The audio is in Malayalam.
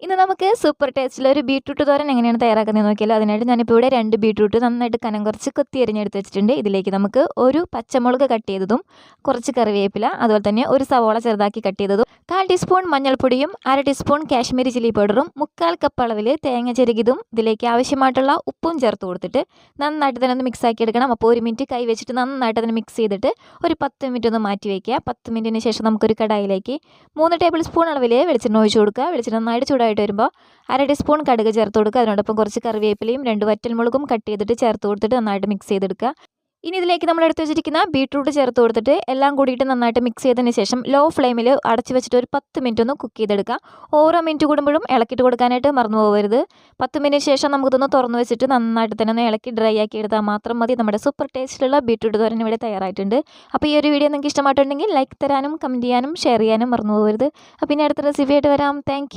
ഇന്ന് നമുക്ക് സൂപ്പർ ടേസ്റ്റിൽ ഒരു ബീട്രൂട്ട് തോരൻ എങ്ങനെയാണ് തയ്യാറാക്കുന്നത് നോക്കിയാലോ. അതിനായിട്ട് ഞാനിപ്പോൾ ഇവിടെ 2 ബീട്രൂട്ട് നന്നായിട്ട് കനം കുറച്ച് കൊത്തി എറിഞ്ഞെടുത്ത് വെച്ചിട്ടുണ്ട്. ഇതിലേക്ക് നമുക്ക് ഒരു പച്ചമുളക് കട്ട് ചെയ്തതും കുറച്ച് കറിവേപ്പില, അതുപോലെ തന്നെ ഒരു സവോള ചെറുതാക്കി കട്ട് ചെയ്തതും 1/4 ടീസ്പൂൺ മഞ്ഞൾപ്പൊടിയും 1/2 ടീസ്പൂൺ കാശ്മീരി ചില്ലി പൗഡറും 3/4 കപ്പ് അളവിൽ തേങ്ങ ചിരകിയതും ഇതിലേക്ക് ആവശ്യമായിട്ടുള്ള ഉപ്പും ചേർത്ത് കൊടുത്തിട്ട് നന്നായിട്ട് തന്നെ ഒന്ന് മിക്സ് ആക്കി എടുക്കണം. അപ്പോൾ 1 മിനിറ്റ് കൈ വെച്ചിട്ട് നന്നായിട്ട് അതിന് മിക്സ് ചെയ്തിട്ട് ഒരു 10 മിനിറ്റ് ഒന്ന് മാറ്റി വയ്ക്കുക. 10 മിനിറ്റിന് ശേഷം നമുക്കൊരു കടായിലേക്ക് 3 ടേബിൾ സ്പൂൺ അളവിൽ വെളിച്ചെണ്ണ ഒഴിച്ച് കൊടുക്കുക. വെളിച്ചെണ്ണ നന്നായിട്ട് ചൂടായിട്ട് വരുമ്പോൾ 1/2 ടീസ്പൂൺ കടുക് ചേർത്ത് കൊടുക്കുക. അതിനോടൊപ്പം കുറച്ച് കറിവേപ്പിലയും 2 വറ്റൽമുളകും കട്ട് ചെയ്തിട്ട് ചേർത്ത് കൊടുത്തിട്ട് നന്നായിട്ട് മിക്സ് ചെയ്തെടുക്കുക. ഇനി ഇതിലേക്ക് നമ്മൾ എടുത്ത് വെച്ചിരിക്കുന്ന ബീട്രൂട്ട് ചേർത്ത് കൊടുത്തിട്ട് എല്ലാം കൂടിയിട്ട് നന്നായിട്ട് മിക്സ് ചെയ്തതിന് ശേഷം ലോ ഫ്ലെയിമിൽ അടച്ച് വെച്ചിട്ട് ഒരു 10 മിനിറ്റ് ഒന്ന് കുക്ക് ചെയ്തെടുക്കുക. ഓരോ മിനിറ്റ് കൂടുമ്പോഴും ഇളക്കിയിട്ട് കൊടുക്കാനായിട്ട് മറന്നു പോകരുത്. 10 മിനിറ്റ് ശേഷം നമുക്കിതൊന്ന് തുറന്ന് വെച്ചിട്ട് നന്നായിട്ട് തന്നെ ഒന്ന് ഇളക്കി ഡ്രൈ ആക്കി എടുത്താൽ മാത്രം മതി. നമ്മുടെ സൂപ്പർ ടേസ്റ്റിലുള്ള ബീട്രൂട്ട് തോരൻ ഇവിടെ തയ്യാറായിട്ടുണ്ട്. അപ്പോൾ ഈ ഒരു വീഡിയോ നിങ്ങൾക്ക് ഇഷ്ടമായിട്ടുണ്ടെങ്കിൽ ലൈക്ക് തരാനും കമൻറ്റ് ചെയ്യാനും ഷെയർ ചെയ്യാനും മറന്നു പോകരുത്. അപ്പോൾ ഇനി അടുത്ത റെസിപ്പി ആയിട്ട് വരാം. താങ്ക്